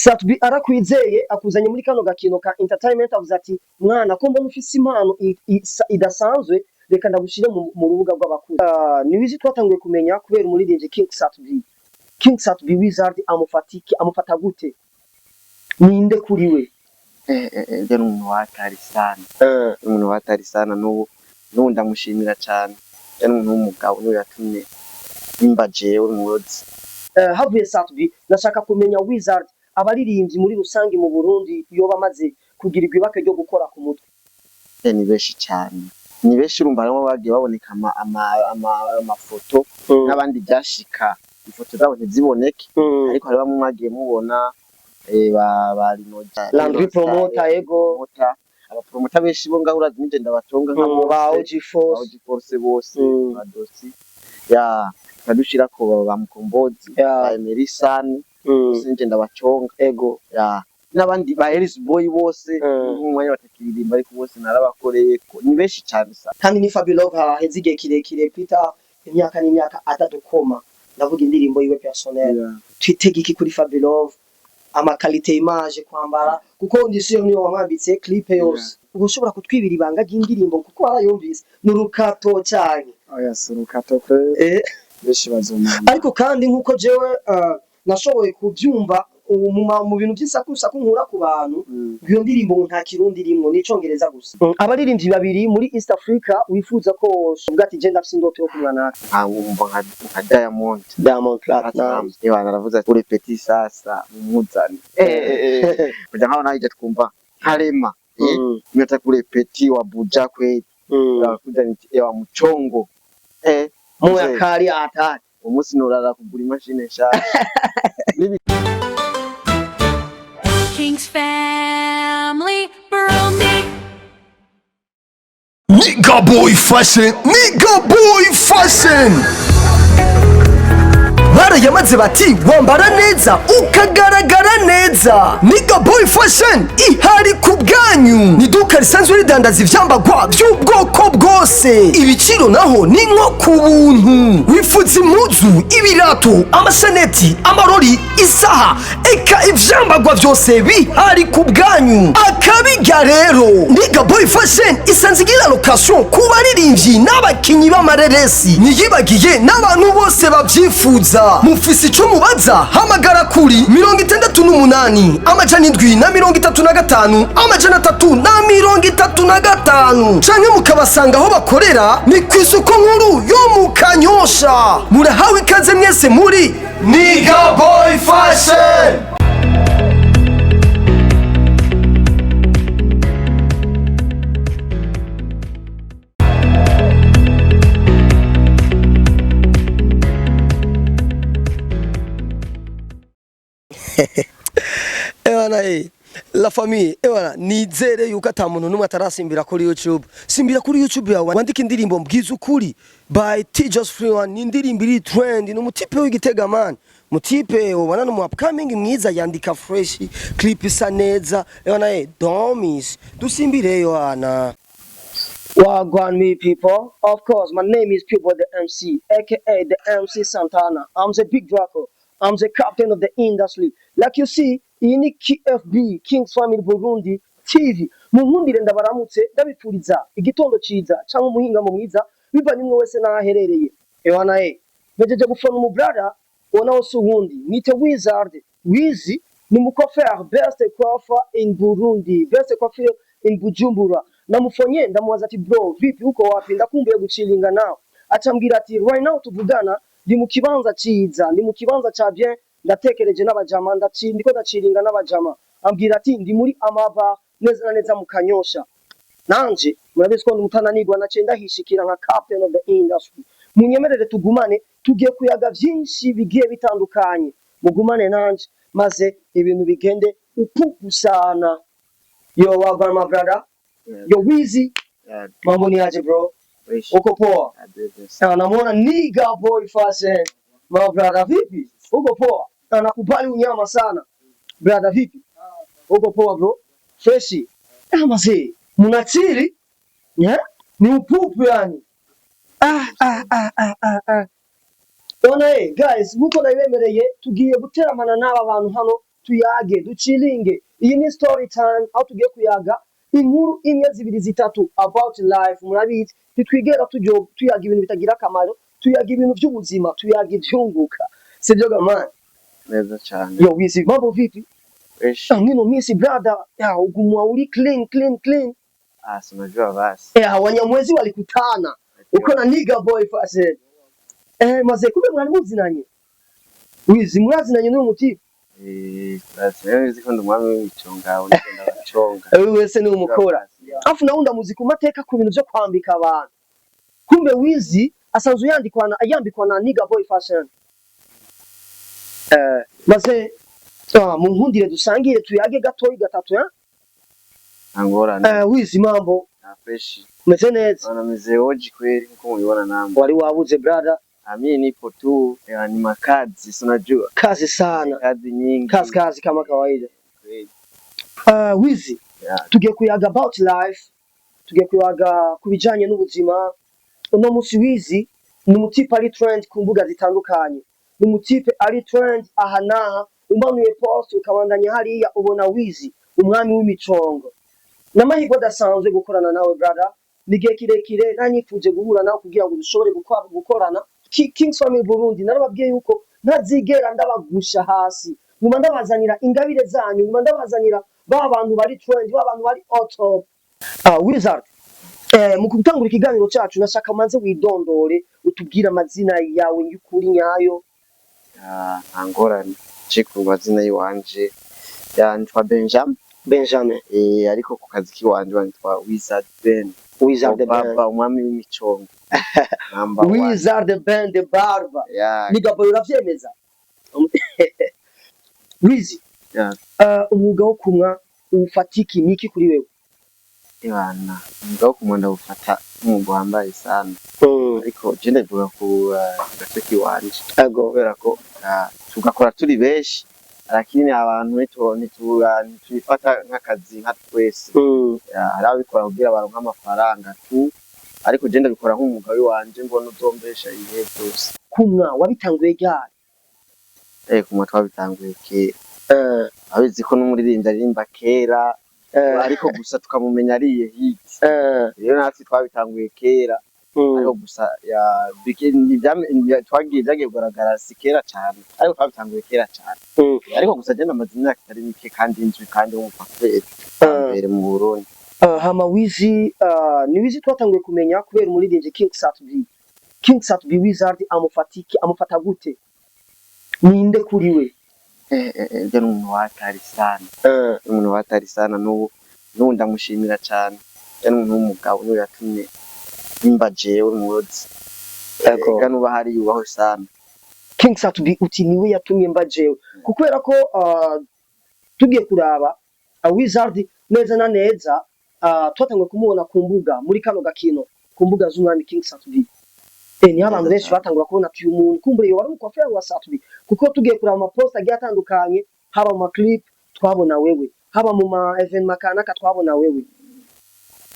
Satbi arakwizeye akuzanye muri kano gakino ka entertainment avuze ati mwana ko mbona ufise impano idasanzwe reka ndagushire mu rubuga rw'abakuru. Ni wizi twatanguye kumenya kubera umuririmbyi King Satbi Wizard amufata gute ninde kuri we? Nje n'umuntu watari sana n'ubu ndamushimira cyane n'umuntu w'umugabo niwe yatumye nimba jewe umurozi. Havuye Satbi nashaka kumenya Wizard abaririmbyi muri rusangi mu Burundi iyo bamaze kugira ibibake ryo gukora ku mutwe. Ni benshi cyane, ni benshi urumva nabo bagiye baboneka amafoto n'abandi byashika ifoto zabo ntiziboneke ariko hari bamwe mwagiye mubona bari noja Landry promoter ego abapromota benshi bo ngaho urazi nije Ndabaconga nk'abo ba OG bose badosi ya kadushira ko bamukombozi ba Emerisani sinje Ndabaconga ego ya n'abandi ba Eris Boy bose umwanya batakiririmba ariko bose narabakoreye ko ni benshi cyane sa kandi ni Fabulous hezige kirekire Peter imyaka n'imyaka atadukoma ndavuga indirimbo yiwe personnel twitegiki kuri Fabulous amakalite image kwambara kuko ndisiyo niyo wamwambitse clip yose ubushobora kutwibira ibanga ry'indirimbo kuko arayumvise nurukato cyane oya surukato ko beshi bazoma ariko kandi nkuko jewe nashoboye kubyumva mu bintu by'isakusaku nkura ku bantu iyo ndirimbo nta kirundi rimwe n'icongereza gusa. Abaririmbyi babiri muri East Africa wifuza ko ubwa ati je ndafise indoto yo kumwana nka Diamond Platinum naravuze ati uri petit sasa mumuzane kugira nkaho naje twumva harema mwita kuri petit wa buja kwe kugira nti wa mucongo mu yakari atari umunsi norara kugura imashine nshaka. King's family, Burundi. Nigga boy fashion. Barayamaze bati wambara neza ukagaragara neza. Nigga boy fashion ihari ku bwanyu. Ni duka risanzwe ridandaza ivyambagwa by'ubwoko bwose. Ibiciro naho ni nko ku buntu. Wifuza impuzu, ibirato, amasaneti, amarori, isaha, eka ivyambagwa byose bihari ku bwanyu. Akabiga rero Nigga boy fashion isanzwe igira location ku baririmbyi n'abakinyi b'amareresi. Niyibagiye n'abantu bose babyifuza. Mufisi ico mubaza hamagara kuri 68 amajana 735 amajana 335 canke mukabasanga aho bakorera ni kw'isoko nkuru yo mu Kanyosha. Murahawe ikaze mwese muri Nigga boy fashion. La famille nizere yuko atamuntu numwe atarasimbira kuri YouTube. Simbira kuri YouTube yawe wandika indirimbo mbwiza ukuri by Just Free One. Ni indirimbo iri trend n'umutipe w'Igitega man. Mutipe ubona no mu upcoming mwiza yandika fresh clip isa neza. Don't miss. Dusimbireyo ana. Wagwan me people. Of course my name is People the MC aka the MC Santana. I'm the big Draco. I'm the captain of the industry. Like you see, in KFB, King's Family Burundi TV. Munkundire ndabaramutse ndabipfuriza igitondo ciza cyangwa umuhinga mu mwiza bivanye mwe wese naherereye. Mejeje gufana mu brother wona wose uwundi. Mwite Wizard. Wizi ni mu Coiffeur, best coiffeur in Burundi, best coiffeur in Bujumbura. Namufonye ndamubaza ati bro, vipi uko wapi ndakumbuye gucilinga nawe. Acambwira ati right now tuvugana ndi mu kibanza ciza, ndi mu kibanza ca bien ndatekereje n'abajama ndiko ndaciringa n'abajama. Ambwira ati ndi muri amaba neza na neza mu Kanyosha. Nanje murabizi ko mutananirwa nace ndahishikira nka captain of the industry. Munyemerere tugumane tugiye kuyaga byinshi bigiye bitandukanye. Mugumane nanje maze ibintu bigende upupusana. Yo wagwan my brother. Yo Wizzy. Mambo ni aje bro? Uko poa? Namuona Nigga boy fashion. My brother vipi? Uko poa? Nakubali unyama sana. Brother vipi? Uko poa bro? Freshi. Mzee, munatiri? Ni upupu yani. Guys, muko nayibemereye tugiye guteramana n'aba bantu hano tuyage ducilinge. Iyi ni story time aho tugiye kuyaga inkuru imwe zibiri zitatu about life. Murabizi twigera tuyaga ibintu bitagira akamaro, tuyaga ibintu by'ubuzima, tuyaga ibyunguka. Sibyo gamani? Neza cyane. Yo wizi mambo vipi? Fresh. Ngino misi brother, ya ugumwa uli clean. Unajua basi. Wanyamwezi walikutana. Uko na nigga boy fase. Maze kumbe mwari muzinanye. Wizi murazinanye n'uyu mutipe. Basi rero ko ndumwami w'imiconga ugenda baconga. Wese ni umukora. Afu naunda muziki mateka ku bintu byo kwambika abantu. Kumbe wizi asanzwe yambikwa na nigga boy fashion. Maze mu nkundire dusangire tuyage gatoyi gatatu ya. Angora. Wizi mambo. Fresh. Meze neza. Meze oji kweli nko mubibona namwe. Wari wabuze brother. Mimi nipo tu ni makazi unajua. Kazi sana. Kazi nyingi. Kazi kama kawaida. Wizi. Tugiye kuyaga about life. Tugiye kuyaga kubijanye n'ubuzima. Uno musi wizi ni mutipe ari trend ku mbuga zitandukanye. Ni mutipe ari trend ahanaha umanuye post ukabandanya hariya ubona wizi umwami w'imicongo. Namahirwe adasanzwe gukorana nawe brother. Nigiye kirekire nanyifuje guhura nawe kugira ngo dushobore gukorana. King's Family Burundi narababwiye yuko ntazigera ndabagusha hasi. Nguma ndabazanira ingabire zanyu, nguma ndabazanira ba bantu bari trend, ba bantu bari top. Wizard. Mu gutangura ikiganiro cyacu nashaka manze widondore utubwira amazina yawe y'ukuri nyayo. Angorane. Check amazina yiwanje. Nitwa Benjamin. Ariko ku kazi kiwanje banitwa Wizard Ben. Wizard the Baba umwami w'imicongo. Wizard the band the barba. Yeah. Nigga boy uravyemeza. Wizi. Yeah. Umwuga wo kumwa ufatiki niki kuri wewe? Ibana. Umwuga wo kumwa ndawufata umwuga wambaye sana. Ariko je ndavuga ku gace kiwanje. Kubera ko tugakora turi beshi. Lakini abantu nitubifata nk'akazi nka twese. Hari abikora kugira abantu nk'amafaranga tu. Ariko je ndabikora nk'umwuga wanje mbona uzombesha ibihe byose. Kumwa wabitanguye ryari? Kumwa twabitanguye kera. Abizi ko n'umuririmbyi aririmba kera. Ariko gusa tukamumenya ariye hit. Rero natwe twabitanguye kera. Ariko gusa twagiye byagiye kugaragara si kera cyane. Ariko twabitanguye kera cyane. Ariko gusa je ndamaze imyaka itari mike kandi inzwi kandi w'umupaperi mbere mu Burundi. Hama wizi ni wizi twatanguye kumenya kubera umuririmbyi King Sat B Wizard amufata gute? Ninde kuri we? Je n'umuntu watari sana n'ubu ndamushimira cyane. Je n'umuntu w'umugabo niwe yatumye nimba jewe murozi. Kandi uba hari yubaho sana. King Sat B uti niwe yatumye mba jewe. Kukwera ko tugiye kuraba Wizard neza na neza twatanguye kumubona ku mbuga muri kano gakino ku mbuga z'umwami King Sat B. Ni abantu benshi batangura kubona ati uyu muntu kumbure yo wari Coiffeur wa Sat B kuko tugiye kuraba ama post agiye atandukanye haba mu clip twabona wewe haba mu ma event makanaka twabona wewe.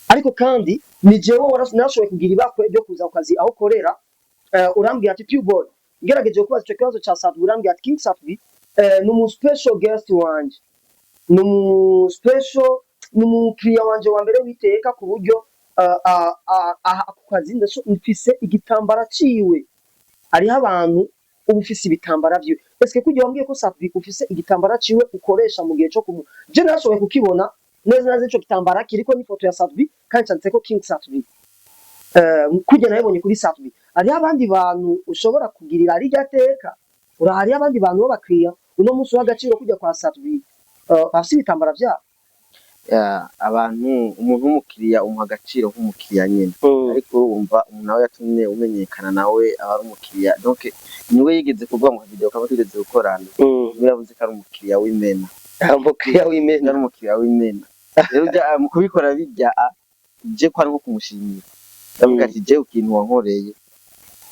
Ariko kandi ni jewe warashoboye kugira ibakwe byo kuza kukazi aho korera urambwiye ati P-boy ngerageje kubaza icyo kibazo cya Sat B urambwiye ati King Sat B ni mu special guest wanje ni mu special n'umukiriya wanje wa mbere witeka ku buryo ku kazi ndafise igitambara ciwe. Ariho abantu ubufise ibitambara byiwe. Eske kugira wambwiye ko Sat B ufise igitambara ciwe ukoresha mu gihe cyo kumu. Je nashoboye kukibona neza ico gitambara kiriko n'ifoto ya Sat B kandi cyanditseko King Sat B. Kugira nabonye kuri Sat B. Ariho abandi bantu ushobora kugirira ari gateka. Urahari abandi bantu b'abakiriya uno munsi w'agaciro kujya kwa Sat B. Bafise ibitambara byabo. Abantu umuntu w'umukiriya umuha agaciro nk'umukiriya nyine. Ariko urumva umuntu nawe yatumye umenyekana nawe aba ari umukiriya. Donc niwe yigeze kuvuga mu video kaba tugeze gukorana. Niwe yavuze ko ari umukiriya w'imena. Umukiriya w'imena. Rero mu kubikora bijya je kwa nko kumushimira. Ndavuga ati je ukintu wankoreye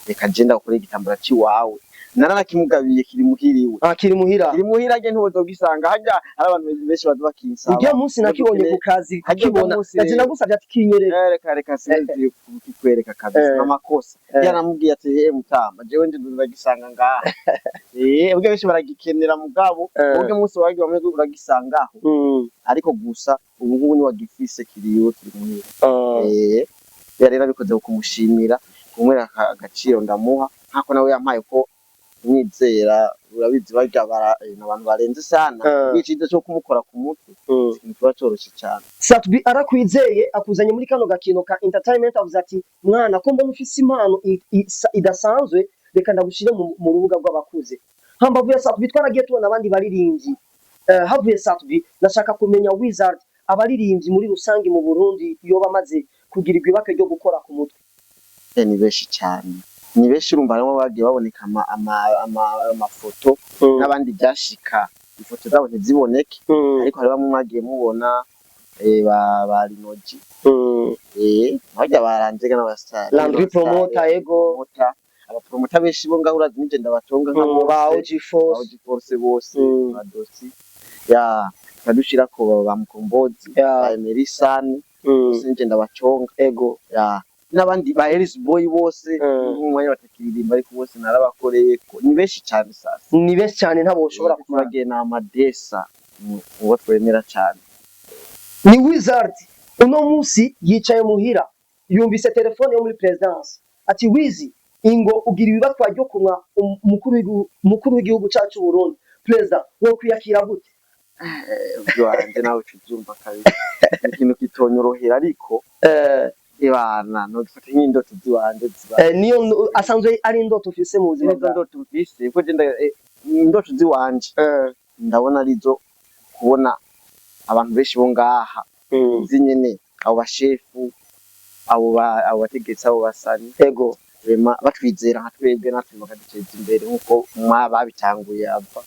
reka je ndakora igitambara ci wawe naranakimugabiye kiri muhiriwe kiri muhira je ntuzogisanga hajya ari abantu benshi baza bakinsaba ujya munsi nakibonye ku kazi kukibona naje nagusabye ati kinyerere reka sinzi kukwereka kabisa n'amakosa yaramubwiye ati mutamba jewe ndi ndagisanga ngaha ubwo benshi baragikenera mugabo ubwo munsi wagiye wameze uragisangaho ariko gusa ubu ngubu ni wagifise kiriyo kiri muhira yari nabikoze kumushimira kumwera agaciro ndamuha ntako nawe yampaye ko nyizera urabizi barya abantu barenze sana icize cyo kumukora ku mutwe kiba cyoroshye cyane Satbi arakwizeye akuzanye muri kano gakino ka entertainment avuze ati mwana ko mbona ufise impano idasanzwe reka ndagushire mu rubuga rw'abakuze hambavuye Satbi twaragiye tubona abandi baririmbyi havuye Satbi nashaka kumenya Wizard abaririmbyi muri rusangi mu Burundi iyo bamaze kugira ibibake ryo gukora ku mutwe ni benshi cyane ni benshi urumva barimo bagiye baboneka amafoto n'abandi byashika ifoto zabo ntiziboneke ariko hari bamwe mwagiye mubona bari noji bajya baranzega n'abastar Landry promoter ego abapromota benshi bo ngaho urazi nije Ndabaconga nk'abo ba force bose badosi kadushira ko bamukombozi Emerisani sinje Ndabaconga ego n'abandi ba Elis Boy bose umwanya batakiririmba ariko bose narabakoreye ko ni benshi cyane sasa ni benshi cyane ntabo ushobora kumagena na Amadesa uwo twemera cyane ni Wizard uno munsi yicaye muhira yumvise telefone yo muri presidence ati Wizi ingo ugira ibibatwa ryo kumwa mukuru w'igihugu cyacu Burundi president wo kwiyakira gute byo aranje nawe cyumva kabiri ikintu kitonyorohera ariko ibana no gifata nk'indoto ziwanje niyo asanzwe ari indoto ufise mu buzima bwa indoto ufise ko je indoto ziwanje ndabona arizo kubona abantu benshi bo ngaha zinyene abo bashefu abo bategetsi abo basani ego rema batwizera nka twebwe natwe bakaduteza imbere nkuko babitanguye ava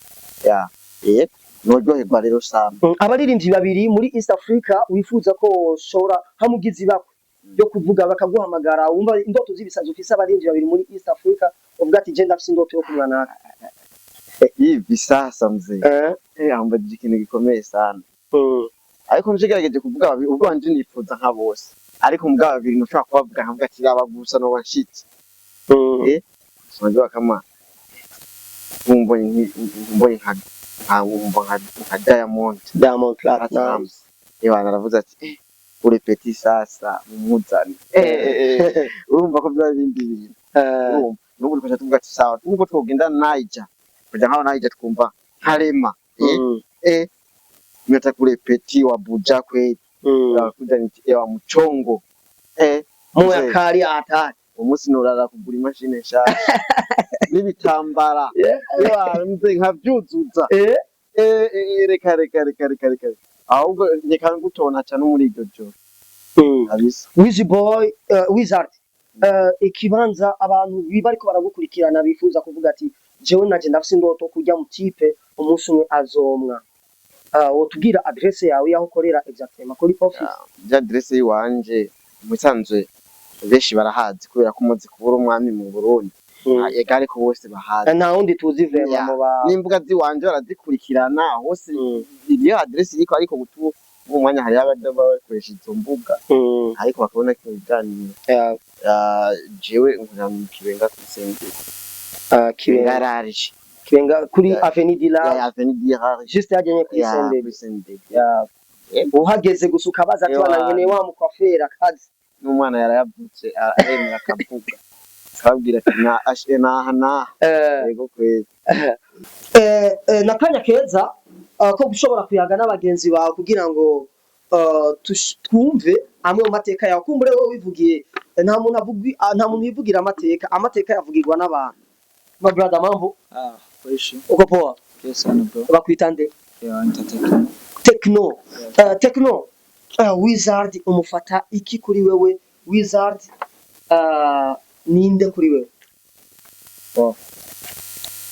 noryoherwa rero sana abaririmbyi babiri muri East Africa wifuza ko shora hamugizi bako yo kuvuga bakaguhamagara wumva indoto zibisazo ufise abaririmbyi babiri muri East Africa uvuga ati je ndafise indoto yo kumwana hivi sasa mzee amba ikintu gikomeye sana ariko nshigerageje kuvuga babiri ubwo wanje nifuza nka bose ariko mugabo babiri ntushaka kubavuga nkavuga ati abagusa no wanshitse sonjwa kama mbonye nka Diamond Platinum naravuze ati uri peti sasa mumuzani urumva ko bya bindi bintu n'ubu rikoje tuvuga ati sawa nuko twogenda Niger kuja nkaho Niger twumva harema mwita kule peti wa buja kwe kuja ni wa muchongo moya kari atari umunsi norara kugura imashine nshaka n'ibitambara mze nkavyuzuza reka ahubwo nyeka ngutona cyane muri iryo joro abisa Wizard ikibanza abantu bibariko baragukurikirana bifuza kuvuga ati jewe naje ndafise indoto kujya mu kipe umunsi umwe azomwa wotubwira adresse yawe yaho ukorera exactement kuri office adresse yiwanje musanzwe benshi barahazi kubera ko umuzi kubura umwami mu Burundi yegare ko bose bahazi nta wundi tuzi vema mu ba n'imbuga ziwanje barazikurikirana hose iyo adresse yiko ariko gutu umwanya hari abakoresha izo mbuga ariko bakabona ko biganiro jewe nkuramkibenga kusenge kibenga kuri Avenue de la juste yajanye kuri Sende uhageze gusuka baza tubana nyene wa mukwafera kazi n'umwana yarayavutse aremera kavuga kabwira ati na yego kwezi nakanya keza ko gushobora kuyaga n'abagenzi bawe kugira ngo twumve amwe mu mateka yawe kumbure wowe wivugiye nta muntu yivugira amateka yavugirwa n'abantu ma brother mambo fresh uko poa yes ana bro bakwita nde Techno Wizard umufata iki kuri wewe Wizard ninde kuri wewe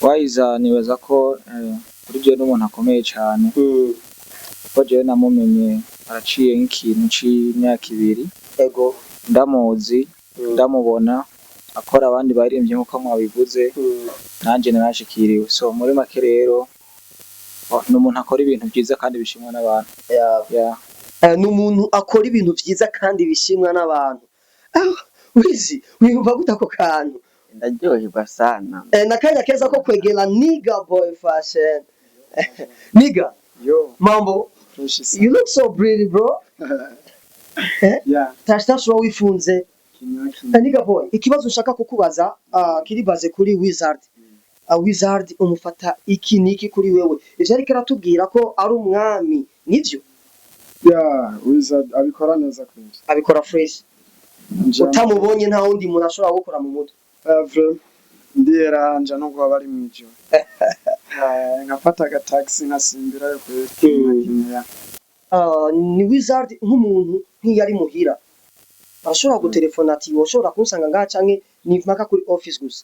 Wiza nibaza ko kuri je n'umuntu akomeye cyane kuko je namumenye araciye nk'ikintu c'imyaka 2 ego ndamuzi ndamubona akora abandi baririmbye nkuko mwabivuze nanje narashikiriwe so muri make rero n'umuntu akora ibintu byiza kandi bishimwa n'abantu n'umuntu akora ibintu byiza kandi bishimwa n'abantu wizi wiyumva gute ako kantu ndaryoherwa sana nakanya keza ko kwegera Nigga Boy Fashion Nigga mambo you look so pretty bro tasho wifunze Nigga Boy ikibazo nshaka kukubaza kiribaze kuri Wizard umufata iki niki kuri wewe ivyo ariko aratubwira ko ari umwami nivyo Wizard abikora neza kwinshi abikora fresh utamubonye nta wundi muntu ashobora gukora mu mutwe ndiyeranja nubwo bari mu ijoro nkafata agataxi nkasimbira yo kwekina ni Wizard nk'umuntu nk'iyari muhira ashobora gutelefona ati woshobora kunsanga ngaha canke ni mpaka kuri office gusa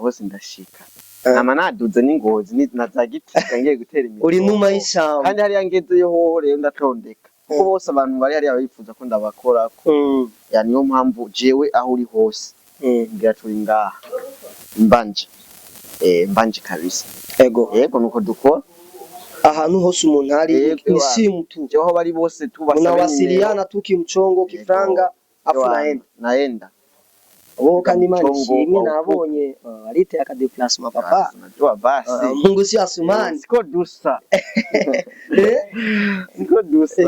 hose ndashika nama naduze n'ingozi nazagitika ngiye gutera imiti uri numa y'ishyamba kandi hari yangezeyo ho rero ndatondeka kuko bose abantu bari hari abifuza ko ndabakora niyo mpamvu jewe aho uri hose ngira turi ngaha mbanje kabisa yego nuko dukora ahantu hose umuntu hari ni simu tu aho bari bose tunawasiliana tu kimchongo kifranga afu naenda kandi Imana ishimwe nabonye arite akadeplacement papa najua basi Mungu si asumani siko dusa siko dusa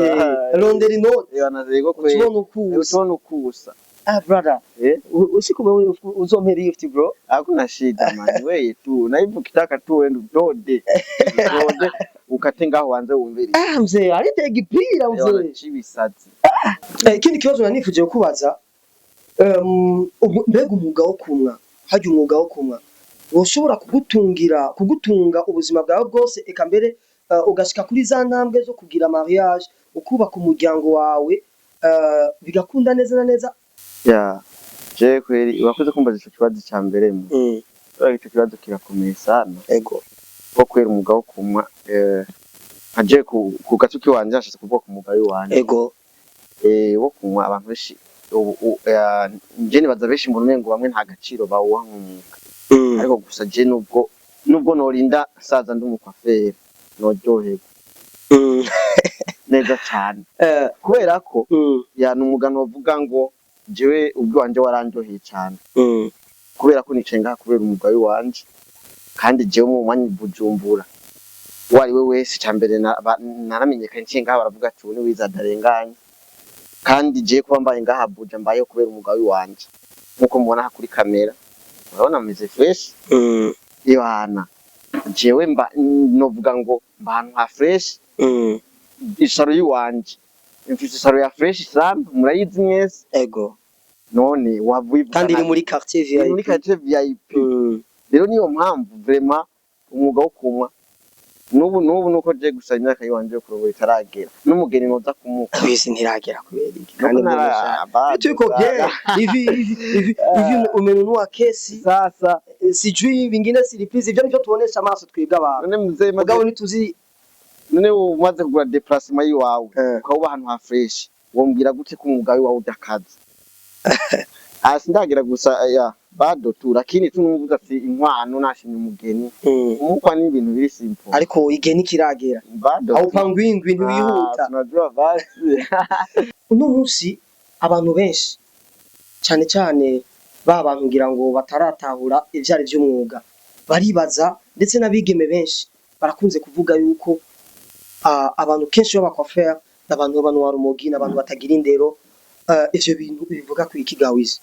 ronderi note yanazego kwe utubona ukusa brother usiku uzompera gift bro hakuna shida man wewe tu na hivyo kitaka tu wende dode ukatenga aho wanze wumvira mzee arite gipira mzee chibisazi ikindi kibazo nanifuje kubaza mbega umwuga wo kumwa hajya umwuga wo kumwa woshobora kugutunga ubuzima bwawe bwose eka mbere ugashika kuri za ntambwe zo kugira mariage ukubaka umuryango wawe bigakunda neza na neza je kweli wakoze kumbaza ico kibazo cya mbere icyo kibazo kirakomeye sana ego ko kwera umwuga wo kumwa aje ku gatuki wanje ashaka kuvuga ku mugabo wanje ego wo kumwa abantu benshi nje nibaza benshi mu rumengo bamwe nta gaciro bawuha nk'umwuga ariko gusa je nubwo norinda saza ndumukwafere noryoherwa neza cyane kubera ko n'umugano uvuga ngo jewe ubwo wanje warandyoheye cyane kubera ko nicenga kubera umugabo wanje kandi jewe mu mwanya Bujumbura wari we wese cyambere naramenyekanye ncenga baravuga ati ni Wizard arenganye kandi je kuba mbaye ngaha Buja mbaye kubera umugabo wanje nkuko mubona kuri kamera urabona meze fresh Yohana jewe novuga ngo mbantu ha fresh isaro yiwanje mfite isaro ya fresh sana murayizi mwese ego none wavuye kandi iri muri quartier VIP rero niyo mpamvu vraiment umwuga wo kumwa nubu nuko je gusa imyaka yiwanje kurobora itaragera n'umugeni noza kumuka bisi ntiragera kubera iki kandi tuko bien hivi umenunu wa kesi sasa sijui vingine surprise ibyo nivyo tuonesha amaso twebwe abantu none muzee mugabo nituzi none umaze kugura déplacement yiwawe ukaba ahantu ha fresh wombwira gute ko umugabo wawe udakaza sindagira gusa bado tu lakini tunumvuga ati inkwano nashimye umugeni umukwa ni ibintu biri simple ariko igeni kiragera bado aho pangwingwi ntibihuta tunajua basi uno munsi abantu benshi cyane cyane bantu ngira ngo bataratahura ivyari by'umwuga baribaza ndetse n'abigeme benshi barakunze kuvuga yuko abantu kenshi b'abacoiffeur n'abantu b'abantu rumogi n'abantu batagira indero ivyo bintu bivuga ku ikigawizi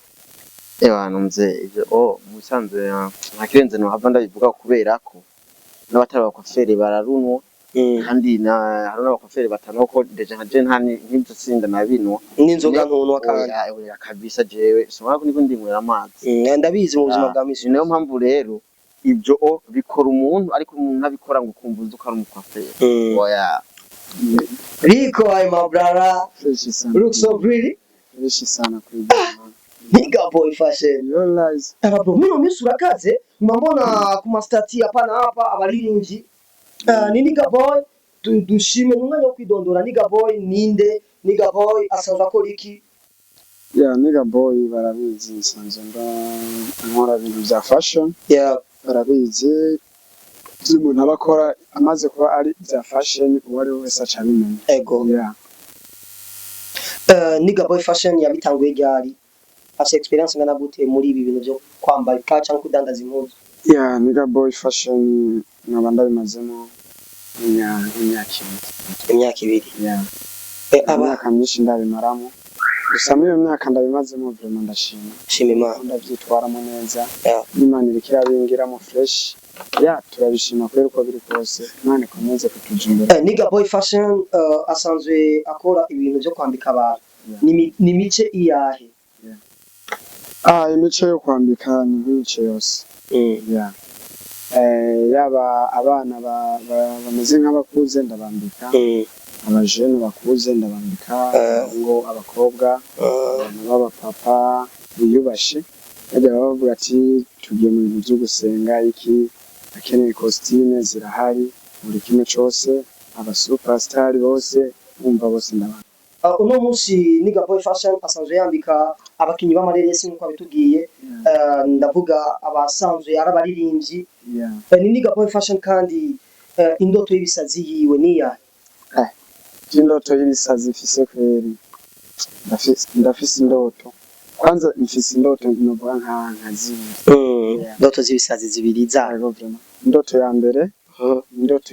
mzee ivyo musanzwe ntakirenze no hava ndabivuga kubera ko n'abatari abacoiffeur bararunwa kandi hari n'abacoiffeur batano ko deje nka je nk'ibyo sinda nabinwa n'inzoga ntunwa kandi kabisa jewe somara ko niko ndinywera amazi ndabizi mu buzima bwa misi niyo mpamvu rero ibyo bikora umuntu ariko umuntu abikora ngo kumvuza uko ari umucoiffeur oya Rico my brother look so pretty Benshi sana kuri Nigga Boy Fashion realize bro mimi misi urakaze mbona ku mastati hapana hapa abarinji ni Nigga Boy dushime n'umwanya wo kwidondora Nigga Boy ninde Nigga Boy asanzwe akora iki Yeah, nigga boy barabizi nsanzwe nkora ibintu bya fashion. Yeah. Barabizi umuntu abakora amaze kuba ari bya fashion uwari wese acabimenya. Ego. Yeah. Nigga boy fashion yabitanguye ryari? Afite experience ngana gute muri ibi bintu byo kwambara cyangwa kudandaza impuzu? Yeah, nigga boy fashion nabanda bimazemo imyaka ibiri. Yeah. Imyaka myinshi ndabimaramo. Gusa muri iyo myaka ndabimazemo vraiment ndashima. Shima Imana. Ndabyitwaramo neza. Yeah. Imana irikira bingiramo fresh. Yeah, turabishima kubera uko biri kose. Imana ikomeze kutuja imbere. Nigga boy fashion asanzwe akora ibintu byo kwambika abantu. Ni mice iyahe? Imico yo kwambika ni nk'imico yose. Yeah. Yaba abana bameze nk'abakuze ndabambika. Abajene bakuze ndabambika. Ngo abakobwa n'abapapa biyubashe. Bajya bavuga ati tugiye mu bintu byo gusenga iki akeneye costume zirahari buri kimwe cyose aba superstar bose umva bose ndabambika. Uno munsi Nigga boy fashion asanzwe yambika abakinyi b'amareresi nkuko abitubwiye. Ndavuga abasanzwe arabaririmbyi. Ni Nigga boy fashion kandi indoto y'ibisazi yiwe niya. Indoto y'ibisazi ifise kweri. Ndafise indoto. Kwanza mfise indoto novuga nkazibiri. Indoto z'ibisazi zibiri zayo. Indoto ya mbere indoto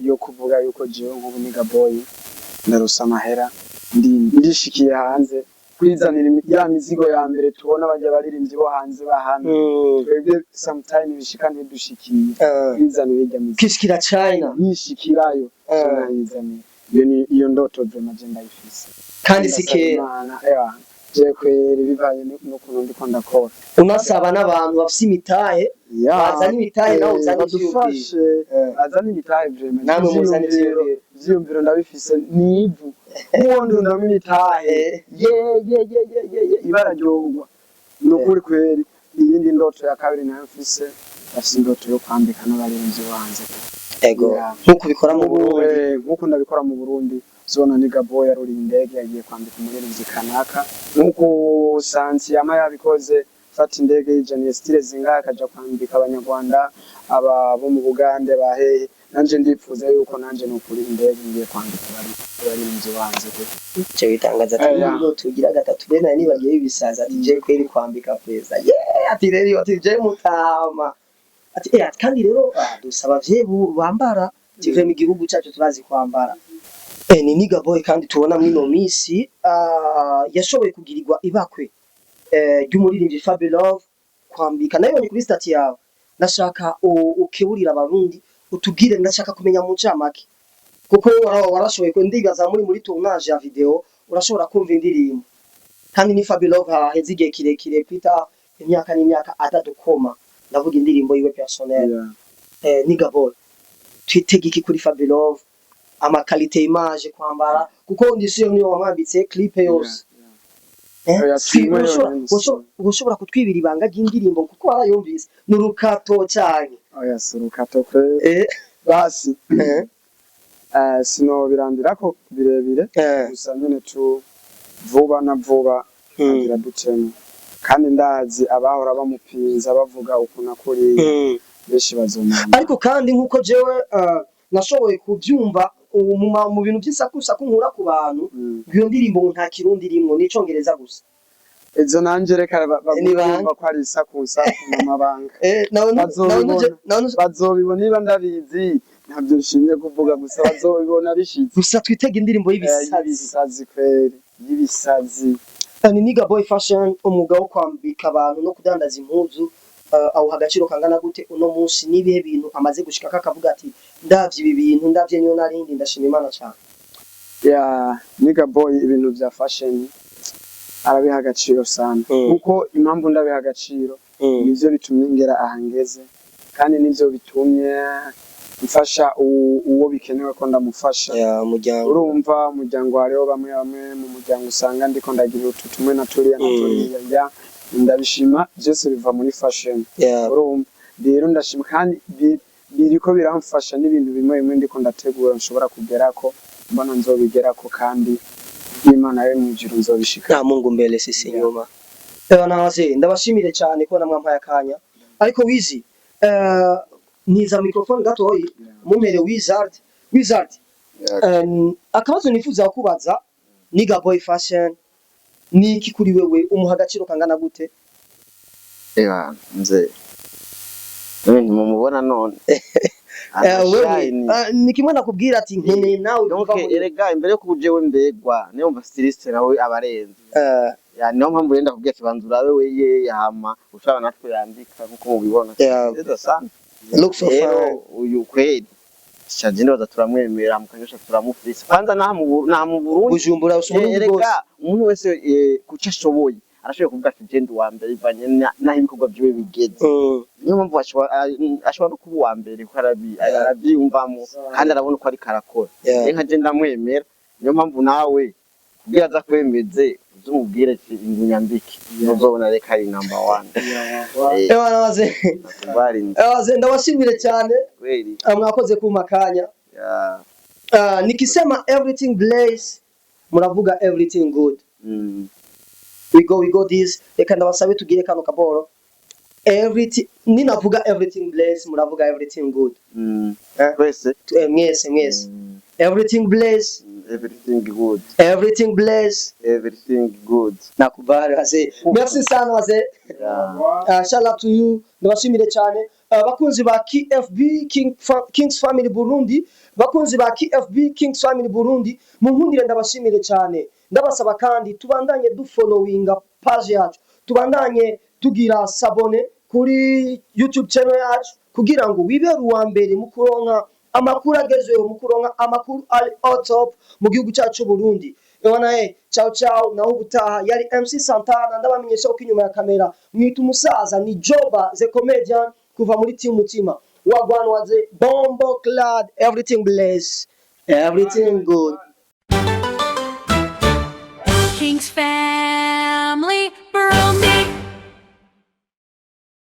yo kuvuga yuko jewe nk'ubu Nigga boy ndarusa amahera ndishikiye hanze kwizanira ya mizigo ya mbere tubona bajya baririmbyi bo hanze bahana twebwe sometime bishika ntidushikiye kwizanira ijya mizigo kishikira China yishikirayo nayizaniye iyo ndoto vraiment ndayifise kandi sikera je kwera bivaye n'ukuntu ndiko ndakora unasaba n'abantu bafise imitahe bazana imitahe nawe uzana ivyumviro bazana imitahe vraiment namwe muzana ivyumviro ndabifise nivu ubundi ndamwitahe ibara ryogwa nukuri kweri. Iyindi ndoto ya kabiri nayo mfise afise indoto yo kwambika n'abarinzi banze. Ego nkuko bikora mu Burundi, nkuko ndabikora mu Burundi. Zona Nigga boy aruri indege yagiye kwambika umurinzi kanaka nkuko sansi yama yabikoze fata indege y'ijaniye style zingahe akaja kwambika abanyarwanda aba bo mu Bugande bahehe. Nanje ndipfuza yuko nanje nukuri indege ngiye kwambika bari mu banze cyo bitangaza ati tugira gatatu bene nibagiye ibisaza ati je kweri kwambika pesa ati rero ati je mutama ati kandi rero dusaba vyebu bambara tive mu gihugu cyacu turazi kwambara. Ni Nigga boy kandi tubona mwino misi yashoboye kugirirwa ibakwe ry'umuririmbyi Fabulous kwambika nayo ni kuri stati yawe. Nashaka ukeburira abarundi utubwire ndashaka kumenya mu ncamake kuko warashoboye ko ndigaza muri tournage ya video urashobora kumva indirimbo kandi ni Fabulous haheze igihe kirekire pita imyaka n'imyaka atadukoma ndavuga indirimbo yiwe personnel. Nigga boy twitegiki kuri Fabulous amakalite image kwambara kuko ndisiyo niyo wamwambitse clip yose. Ushobora kutwibira ibanga ry'indirimbo kuko warayumvise n'urukato cyane. Urukato kwe basi sino birandirako birebire gusa nyene tu vuba na vuba ngira dutemo kandi ndazi abahora bamupinza bavuga ukuna kuri beshi bazoma. Ariko kandi nkuko jewe nashoboye kubyumva mu bintu by'isakusa kunkura ku bantu iyo ndirimbo nta kirundi rimwe n'icongereza gusa. Ezo nanje reka bagomba ko ari isakusa mu mabanga bazobibona niba ndabizi ntabyo nshimye kuvuga gusa bazobibona bishitse gusa twitega indirimbo y'ibisazi kweri y'ibisazi. Ni Nigga boy fashion umwuga wo kwambika abantu no kudandaza impuzu aho hagaciro kangana gute uno munsi nibihe bintu amaze gushika kakavuga ati ndavye ibi bintu ndavye niyo narindi ndashima Imana cyane. Nigga boy ibintu bya fashion arabiha agaciro sana kuko impamvu ndabiha agaciro nivyo bitumye ngera ahangeze kandi nivyo bitumye mfasha uwo bikenewe ko ndamufasha. Urumva umuryango hariho bamwe mu muryango usanga ndiko ndagira ututumwe na turiya ndabishima byose biva muri fashion. Urumva rero ndashima kandi biriko biramfasha n'ibintu bimwe ndiko ndategura nshobora kugerako mbona nzobigerako kandi Imana yo mu ijuru nzobishika. Na Mungu mbele sisi nyuma. Bana wazee ndabashimire cyane ko namwampaye akanya. Ariko wizi niza microphone gatoyi mumere Wizard. Akabazo nifuza kubaza niga boy fashion niki kuri wewe umuha agaciro kangana gute? Nze ntimumubona none ni kimwe nakubwira ati nkeneye nawe erega imbere yo kujewe mbegwa niyo mva styliste nawe abarenze niyo mpamvu renda kubwira kibanza urabe weye yama ushaka natwe yandika nkuko mubibona neza sana look so far uyu kweli cyagende baza turamwemera mukanyosha turamufisa kwanza nta mu Burundi Bujumbura usumuri bwose umuntu wese kuca ashoboye arashoboye kuvuga ati gende wa mbere ivanye naho ibikorwa byiwe bigeze niyo mpamvu ashobora no kuba uwa mbere kuko arabyiyumvamo kandi arabona uko ari karakora nka je ndamwemera niyo mpamvu nawe kubwira aza kwemeze uzumubwire inyambiki uzobona reka ari number 1 Ewaze ndabashimire cyane mwakoze ku makanya nikisema everything blaze muravuga everything good we go this reka ndabasabe tugire kano kaboro everything ninavuga everything blaze muravuga everything good twese mwese everything blaze everything blaze everything good nakubali wazee merci sana wazee shout out to you ndabashimire cyane bakunzi ba KFB Kings Family Burundi bakunzi ba KFB Kings Family Burundi munkundire ndabashimire cyane ndabasaba kandi tubandanye followinga page yacu tubandanye tugira sabone kuri YouTube channel yacu kugira ngo wibere uwa mbere mu kuronka amakuru agezweho mu kuronka amakuru ari top mu gihugu cyacu Burundi. Ewana ciao naho ubutaha yari MC Santana ndabamenyesha uko inyuma ya kamera mwita umusaza ni Joba the comedian kuva muri team mutima wagwana waze bombo clad everything bless everything good Kings fan.